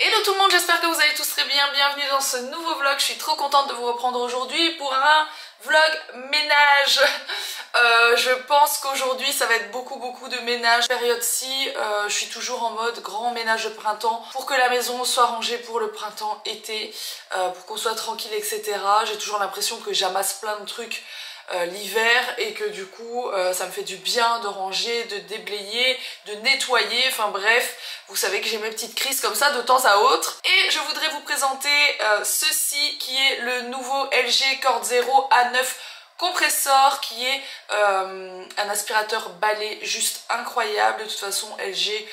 Hello tout le monde, j'espère que vous allez tous très bien, bienvenue dans ce nouveau vlog. Je suis trop contente de vous reprendre aujourd'hui pour un vlog ménage. Je pense qu'aujourd'hui ça va être beaucoup de ménage. Période-ci, je suis toujours en mode grand ménage de printemps pour que la maison soit rangée pour le printemps-été, pour qu'on soit tranquille, etc. J'ai toujours l'impression que j'amasse plein de trucs l'hiver et que du coup ça me fait du bien de ranger, de déblayer, de nettoyer, enfin bref, vous savez que j'ai mes petites crises comme ça de temps à autre. Et je voudrais vous présenter ceci qui est le nouveau LG Cord Zero A9 compresseur, qui est un aspirateur balai juste incroyable. De toute façon LG,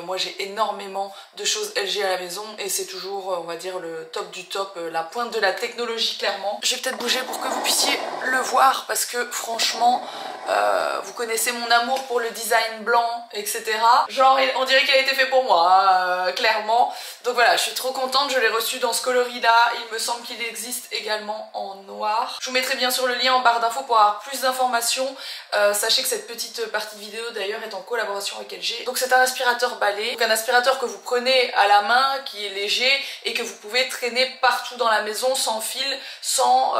moi j'ai énormément de choses LG à la maison et c'est toujours on va dire le top du top, la pointe de la technologie clairement. Je vais peut-être bouger pour que vous puissiez le voir parce que franchement vous connaissez mon amour pour le design blanc, etc. Genre on dirait qu'il a été fait pour moi, clairement. Donc voilà, je suis trop contente, je l'ai reçu dans ce coloris là. Il me semble qu'il existe également en noir. Je vous mettrai bien sûr le lien en barre d'infos pour avoir plus d'informations. Sachez que cette petite partie vidéo d'ailleurs est en collaboration avec LG. Donc c'est un aspirateur balai, donc un aspirateur que vous prenez à la main, qui est léger et que vous pouvez traîner partout dans la maison sans fil, sans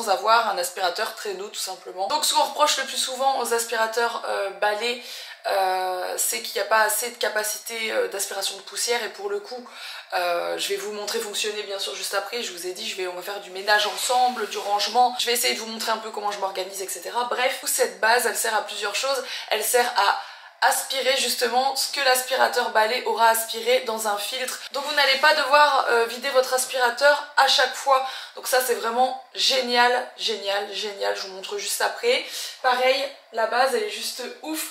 avoir un aspirateur traîneau tout simplement. Donc ce qu'on reproche le plus souvent aux aspirateurs balai, c'est qu'il n'y a pas assez de capacité d'aspiration de poussière, et pour le coup je vais vous montrer fonctionner bien sûr juste après. Je vous ai dit on va faire du ménage ensemble, du rangement, je vais essayer de vous montrer un peu comment je m'organise, etc. Bref, cette base elle sert à plusieurs choses. Elle sert à aspirer justement ce que l'aspirateur balai aura aspiré dans un filtre, donc vous n'allez pas devoir vider votre aspirateur à chaque fois. Donc ça c'est vraiment génial, je vous montre juste après. Pareil, la base elle est juste ouf,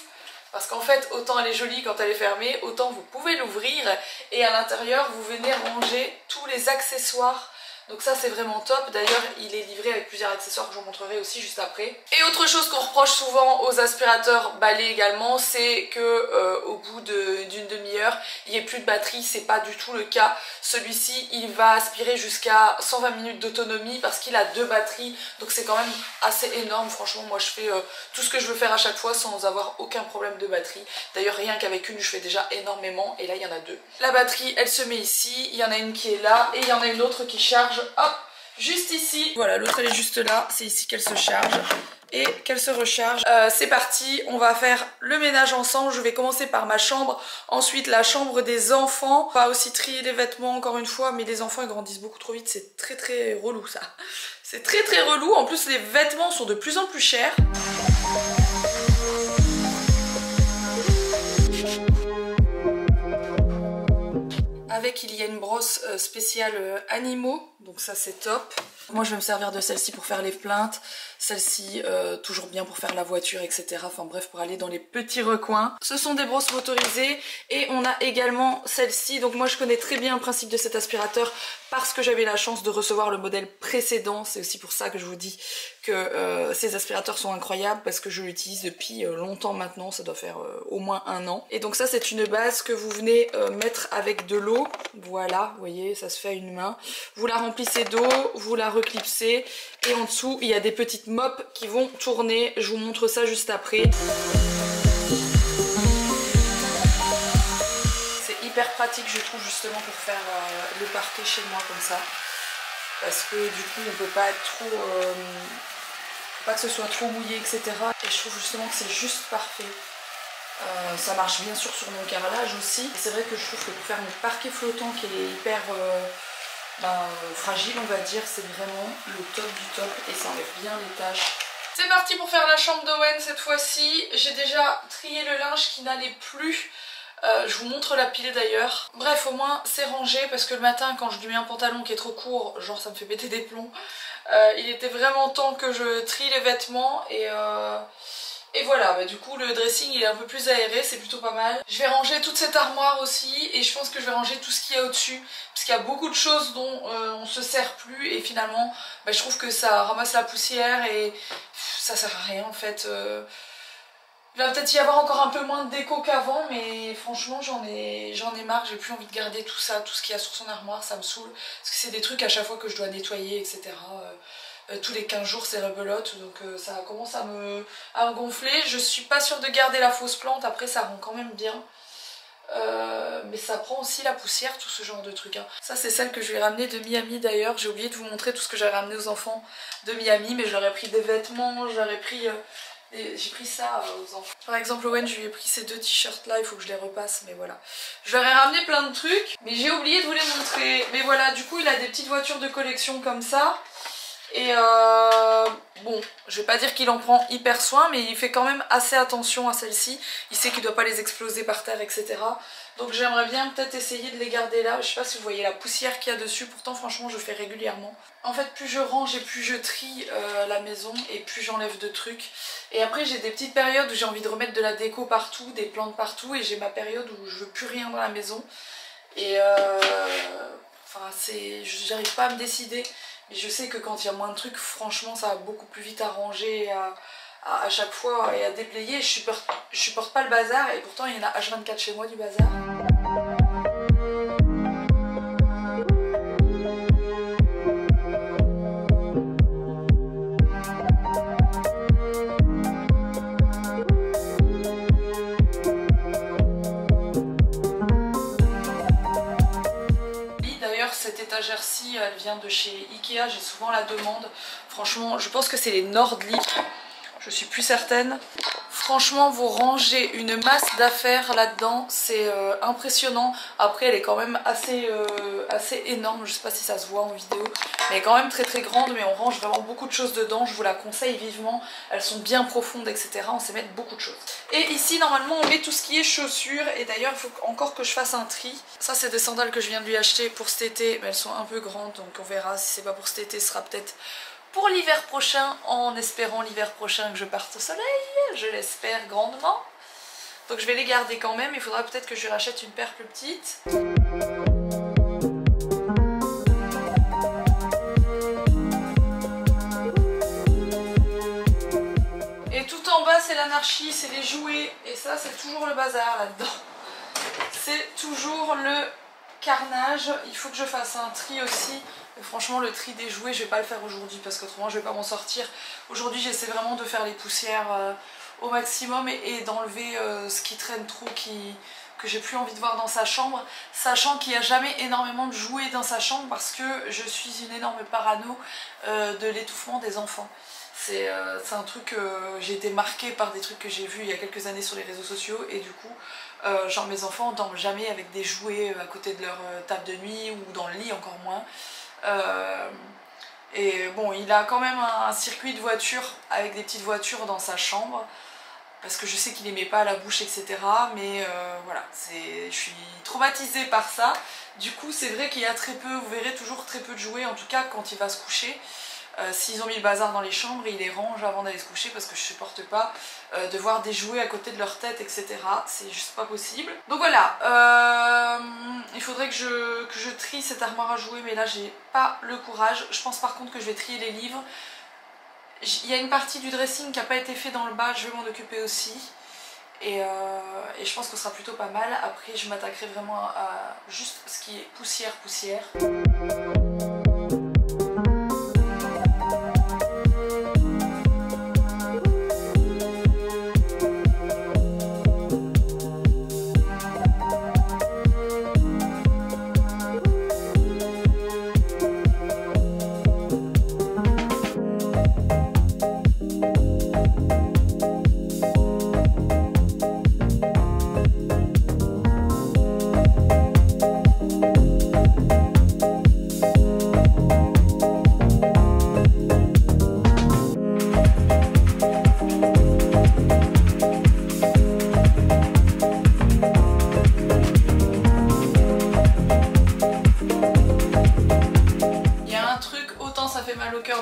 parce qu'en fait autant elle est jolie quand elle est fermée, autant vous pouvez l'ouvrir et à l'intérieur vous venez ranger tous les accessoires. Donc ça c'est vraiment top. D'ailleurs il est livré avec plusieurs accessoires que je vous montrerai aussi juste après. Et autre chose qu'on reproche souvent aux aspirateurs balai également, c'est que au bout d'une demi-heure il n'y ait plus de batterie. C'est pas du tout le cas. Celui-ci il va aspirer jusqu'à 120 minutes d'autonomie parce qu'il a 2 batteries, donc c'est quand même assez énorme. Franchement moi je fais tout ce que je veux faire à chaque fois sans avoir aucun problème de batterie. D'ailleurs rien qu'avec une je fais déjà énormément, et là il y en a 2. La batterie elle se met ici, il y en a une qui est là et il y en a une autre qui charge hop juste ici. Voilà, l'autre elle est juste là, c'est ici qu'elle se charge et qu'elle se recharge. C'est parti, on va faire le ménage ensemble. Je vais commencer par ma chambre, ensuite la chambre des enfants. On va aussi trier les vêtements encore une fois, mais les enfants ils grandissent beaucoup trop vite, c'est très relou ça. C'est très relou, en plus les vêtements sont de plus en plus chers. Avec il y a une brosse spéciale animaux, donc ça c'est top. Moi je vais me servir de celle-ci pour faire les plaintes, celle-ci toujours bien pour faire la voiture, etc. Enfin bref, pour aller dans les petits recoins. Ce sont des brosses motorisées et on a également celle-ci. Donc moi je connais très bien le principe de cet aspirateur parce que j'avais la chance de recevoir le modèle précédent. C'est aussi pour ça que je vous dis que ces aspirateurs sont incroyables, parce que je l'utilise depuis longtemps maintenant, ça doit faire au moins 1 an. Et donc ça c'est une base que vous venez mettre avec de l'eau. Voilà, vous voyez, ça se fait à une main. Vous la remplissez d'eau, vous la reclipsez et en dessous il y a des petites mops qui vont tourner. Je vous montre ça juste après. C'est hyper pratique je trouve, justement pour faire le parquet chez moi comme ça, parce que du coup on peut pas être trop pas que ce soit trop mouillé, etc. Et je trouve justement que c'est juste parfait. Ça marche bien sûr sur mon carrelage aussi. C'est vrai que je trouve que pour faire mon parquet flottant qui est hyper fragile on va dire, c'est vraiment le top du top et ça enlève bien les taches. C'est parti pour faire la chambre d'Owen cette fois-ci. J'ai déjà trié le linge qui n'allait plus. Je vous montre la pile d'ailleurs. Bref, au moins c'est rangé, parce que le matin quand je lui mets un pantalon qui est trop court, genre ça me fait péter des plombs. Il était vraiment temps que je trie les vêtements et voilà, bah du coup le dressing il est un peu plus aéré, c'est plutôt pas mal. Je vais ranger toute cette armoire aussi, et je pense que je vais ranger tout ce qu'il y a au-dessus, parce qu'il y a beaucoup de choses dont on se sert plus, et finalement bah, je trouve que ça ramasse la poussière et ça sert à rien en fait. Il va peut-être y avoir encore un peu moins de déco qu'avant, mais franchement j'en ai marre, j'ai plus envie de garder tout ça, tout ce qu'il y a sur son armoire, ça me saoule. Parce que c'est des trucs à chaque fois que je dois nettoyer, etc. Tous les 15 jours c'est rebelote, donc ça commence à me gonfler. Je suis pas sûre de garder la fausse plante, après ça rend quand même bien. mais ça prend aussi la poussière, tout ce genre de trucs hein. Ça c'est celle que je vais ramener de Miami d'ailleurs. J'ai oublié de vous montrer tout ce que j'ai ramené aux enfants de Miami, mais j'aurais pris des vêtements, j'aurais pris... j'ai pris ça aux enfants. Par exemple Owen, je lui ai pris ces deux t-shirts là, il faut que je les repasse, mais voilà. Je leur ai ramené plein de trucs, mais j'ai oublié de vous les montrer. Mais voilà, du coup il a des petites voitures de collection comme ça. Et bon, je vais pas dire qu'il en prend hyper soin, mais il fait quand même assez attention à celle-ci. Il sait qu'il doit pas les exploser par terre, etc. Donc j'aimerais bien peut-être essayer de les garder là. Je sais pas si vous voyez la poussière qu'il y a dessus, pourtant franchement je fais régulièrement. En fait plus je range et plus je trie la maison et plus j'enlève de trucs. Et après j'ai des petites périodes où j'ai envie de remettre de la déco partout, des plantes partout, et j'ai ma période où je veux plus rien dans la maison. Et enfin j'arrive pas à me décider. Mais je sais que quand il y a moins de trucs, franchement ça va beaucoup plus vite à ranger à chaque fois et à déblayer. Je supporte pas le bazar et pourtant il y en a H24 chez moi du bazar. Cette étagère-ci, elle vient de chez Ikea, j'ai souvent la demande. Franchement, je pense que c'est les Nordli, je suis plus certaine. Franchement, vous rangez une masse d'affaires là-dedans, c'est impressionnant. Après, elle est quand même assez énorme, je sais pas si ça se voit en vidéo. Mais elle est quand même très très grande, mais on range vraiment beaucoup de choses dedans. Je vous la conseille vivement, elles sont bien profondes, etc. On sait mettre beaucoup de choses. Et ici, normalement, on met tout ce qui est chaussures. Et d'ailleurs, il faut encore que je fasse un tri. Ça, c'est des sandales que je viens de lui acheter pour cet été. Mais elles sont un peu grandes, donc on verra. Si c'est pas pour cet été, ce sera peut-être pour l'hiver prochain, en espérant l'hiver prochain que je parte au soleil, je l'espère grandement. Donc je vais les garder quand même, il faudra peut-être que je lui rachète une paire plus petite. Et tout en bas c'est l'anarchie, c'est les jouets, et ça c'est toujours le bazar là-dedans. C'est toujours le carnage, il faut que je fasse un tri aussi. Et franchement le tri des jouets je vais pas le faire aujourd'hui parce qu'autrement je vais pas m'en sortir. Aujourd'hui j'essaie vraiment de faire les poussières au maximum et d'enlever ce qui traîne trop, que j'ai plus envie de voir dans sa chambre, sachant qu'il n'y a jamais énormément de jouets dans sa chambre parce que je suis une énorme parano de l'étouffement des enfants. C'est un truc, j'ai été marquée par des trucs que j'ai vus il y a quelques années sur les réseaux sociaux et du coup genre mes enfants ne dorment jamais avec des jouets à côté de leur table de nuit ou dans le lit encore moins. Et bon, il a quand même un circuit de voiture avec des petites voitures dans sa chambre parce que je sais qu'il les met pas à la bouche, etc. Mais voilà, je suis traumatisée par ça. Du coup c'est vrai qu'il y a très peu, vous verrez toujours très peu de jouets, en tout cas quand il va se coucher. S'ils ont mis le bazar dans les chambres, ils les rangent avant d'aller se coucher parce que je supporte pas de voir des jouets à côté de leur tête, etc. C'est juste pas possible. Donc voilà, il faudrait que je trie cette armoire à jouets, mais là j'ai pas le courage. Je pense par contre que je vais trier les livres. Il y a une partie du dressing qui n'a pas été fait dans le bas, je vais m'en occuper aussi. Et je pense que ce sera plutôt pas mal. Après je m'attaquerai vraiment à juste ce qui est poussière.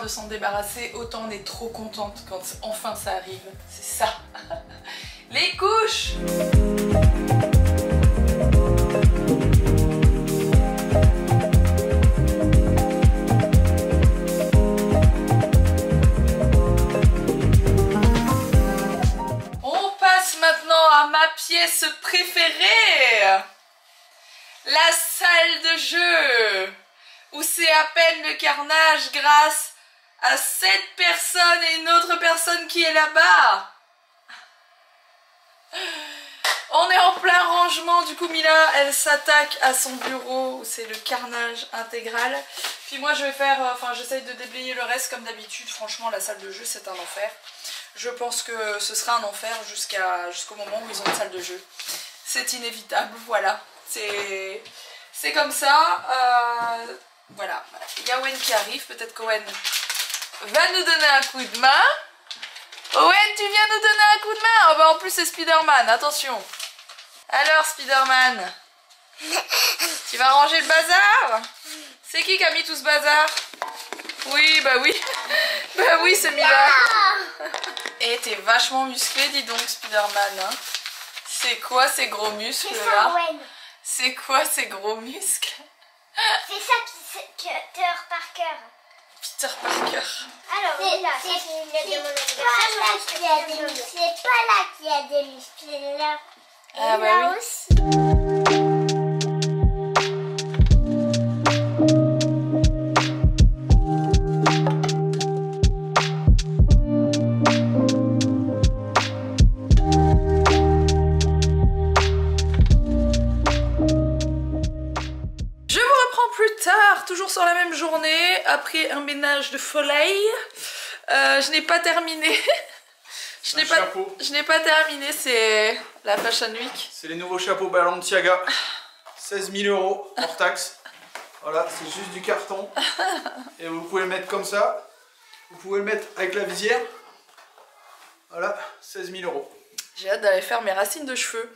De s'en débarrasser, autant on est trop contente quand enfin ça arrive. C'est ça. Les couches. On passe maintenant à ma pièce préférée, la salle de jeu, où c'est à peine le carnage grâce à cette personne et une autre personne qui est là-bas. On est en plein rangement, du coup Mila elle s'attaque à son bureau où c'est le carnage intégral. Puis moi je vais faire, j'essaye de déblayer le reste comme d'habitude. Franchement la salle de jeu c'est un enfer. Je pense que ce sera un enfer jusqu'au moment où ils ont une salle de jeu. C'est inévitable, voilà. C'est comme ça. Voilà. Il y a Owen qui arrive, peut-être qu'Owen va nous donner un coup de main. Owen, tu viens nous donner un coup de main? Oh bah en plus c'est Spider-Man, attention. Alors Spider-Man, tu vas ranger le bazar? C'est qui a mis tout ce bazar? Oui, bah oui. Bah oui, c'est Mila. Et t'es vachement musclé, dis donc Spider-Man. Hein. C'est quoi ces gros muscles là? C'est quoi ces gros muscles? C'est ça qui Peter Parker. Peter Parker. Alors, c'est pas là qu'il y a des muscles, c'est là. Ah bah là oui. aussi. Je vous reprends plus tard, toujours sur la même journée, après un ménage de folie. Je n'ai pas terminé. Je n'ai pas terminé, c'est la Fashion Week. C'est les nouveaux chapeaux Balenciaga. 16 000 € hors taxe. Voilà, c'est juste du carton. Et vous pouvez le mettre comme ça. Vous pouvez le mettre avec la visière. Voilà, 16 000 €. J'ai hâte d'aller faire mes racines de cheveux.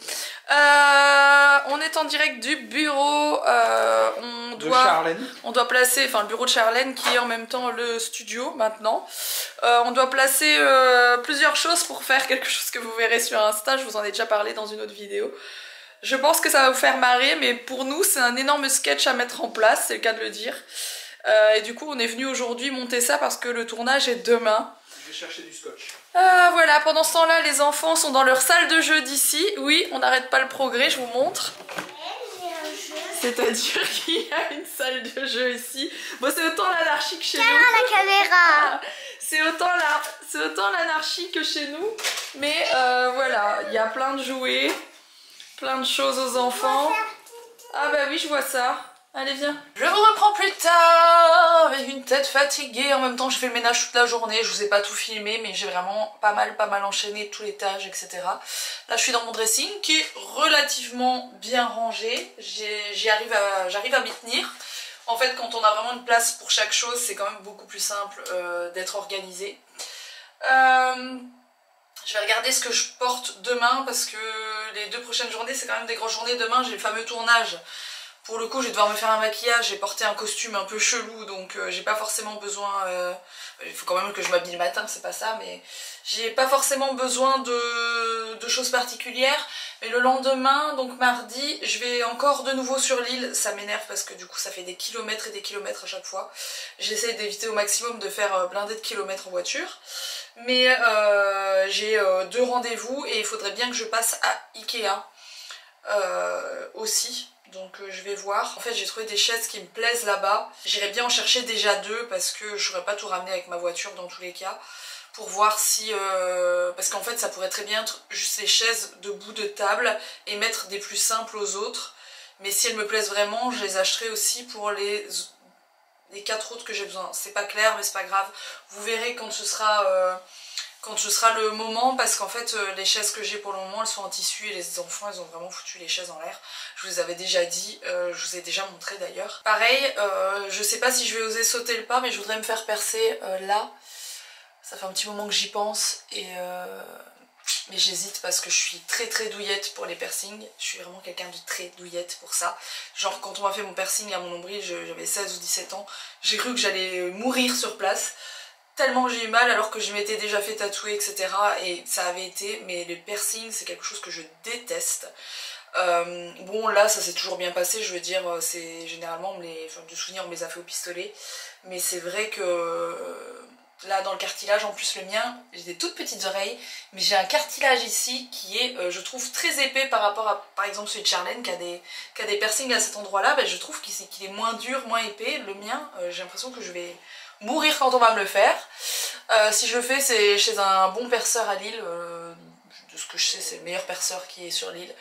On est en direct du bureau. On doit placer, enfin le bureau de Charlène qui est en même temps le studio maintenant. On doit placer plusieurs choses pour faire quelque chose que vous verrez sur Insta. Je vous en ai déjà parlé dans une autre vidéo. Je pense que ça va vous faire marrer, mais pour nous c'est un énorme sketch à mettre en place, c'est le cas de le dire. Et du coup on est venu aujourd'hui monter ça parce que le tournage est demain. Je vais chercher du scotch. Voilà, pendant ce temps-là, les enfants sont dans leur salle de jeu d'ici. Oui, on n'arrête pas le progrès, je vous montre. C'est-à-dire qu'il y a une salle de jeu ici. Bon, c'est autant l'anarchie que chez nous. La caméra. C'est autant l'anarchie que chez nous. Mais voilà, il y a plein de jouets, plein de choses aux enfants. Ah bah oui, je vois ça. Allez, viens. Je vous reprends plus tard avec une tête fatiguée. En même temps, j'ai fait le ménage toute la journée. Je vous ai pas tout filmé, mais j'ai vraiment pas mal enchaîné tous les tâches, etc. Là, je suis dans mon dressing qui est relativement bien rangé. J'arrive à m'y tenir. En fait, quand on a vraiment une place pour chaque chose, c'est quand même beaucoup plus simple d'être organisé. Je vais regarder ce que je porte demain parce que les 2 prochaines journées, c'est quand même des grosses journées. Demain, j'ai le fameux tournage. Pour le coup, je vais devoir me faire un maquillage, j'ai porté un costume un peu chelou, donc j'ai pas forcément besoin... il faut quand même que je m'habille le matin, c'est pas ça, mais j'ai pas forcément besoin de choses particulières. Mais le lendemain, donc mardi, je vais encore de nouveau sur l'île. Ça m'énerve parce que du coup, ça fait des kilomètres et des kilomètres à chaque fois. J'essaie d'éviter au maximum de faire blindé de kilomètres en voiture. Mais j'ai 2 rendez-vous et il faudrait bien que je passe à Ikea aussi. Donc je vais voir. En fait j'ai trouvé des chaises qui me plaisent là-bas. J'irais bien en chercher déjà 2 parce que je pourrais pas tout ramener avec ma voiture dans tous les cas. Pour voir si... parce qu'en fait ça pourrait très bien être juste les chaises de bout de table et mettre des plus simples aux autres. Mais si elles me plaisent vraiment, je les achèterai aussi pour les 4 autres que j'ai besoin. C'est pas clair mais c'est pas grave. Vous verrez quand ce sera le moment, parce qu'en fait les chaises que j'ai pour le moment elles sont en tissu et les enfants ils ont vraiment foutu les chaises en l'air. Je vous avais déjà dit, je vous ai déjà montré d'ailleurs. Pareil, je sais pas si je vais oser sauter le pas, mais je voudrais me faire percer là. Ça fait un petit moment que j'y pense mais j'hésite parce que je suis très douillette pour les piercings. Je suis vraiment quelqu'un de très douillette pour ça. Genre quand on m'a fait mon piercing à mon nombril, j'avais 16 ou 17 ans, j'ai cru que j'allais mourir sur place. Tellement j'ai eu mal alors que je m'étais déjà fait tatouer, etc. Et ça avait été, mais le piercing c'est quelque chose que je déteste. Bon là ça s'est toujours bien passé, je veux dire, c'est généralement, de souvenirs on me les a fait au pistolet. Mais c'est vrai que là dans le cartilage, en plus le mien, j'ai des toutes petites oreilles, mais j'ai un cartilage ici qui est, je trouve, très épais par rapport à, par exemple, celui de Charlène qui a des piercings à cet endroit là. Je trouve qu'il est moins dur, moins épais. Le mien, j'ai l'impression que je vais mourir quand on va me le faire. Si je le fais, c'est chez un bon perceur à Lille, de ce que je sais, c'est le meilleur perceur qui est sur l'île.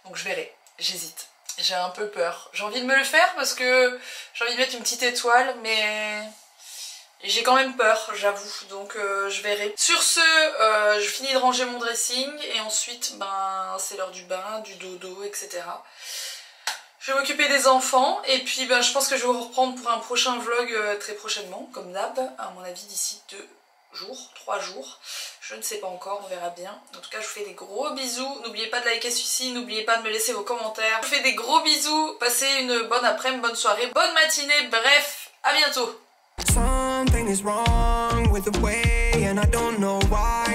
Donc je verrai, j'hésite. J'ai un peu peur. J'ai envie de me le faire parce que j'ai envie de mettre une petite étoile, mais j'ai quand même peur, j'avoue. Donc je verrai. Sur ce, je finis de ranger mon dressing et ensuite, ben, c'est l'heure du bain, du dodo, etc. Je vais m'occuper des enfants et puis ben, je pense que je vais vous reprendre pour un prochain vlog très prochainement, comme d'hab, à mon avis d'ici 2 jours, 3 jours. Je ne sais pas encore, on verra bien. En tout cas, je vous fais des gros bisous. N'oubliez pas de liker celui-ci, n'oubliez pas de me laisser vos commentaires. Je vous fais des gros bisous. Passez une bonne après-midi, bonne soirée, bonne matinée. Bref, à bientôt. Something is wrong with the way and I don't know why.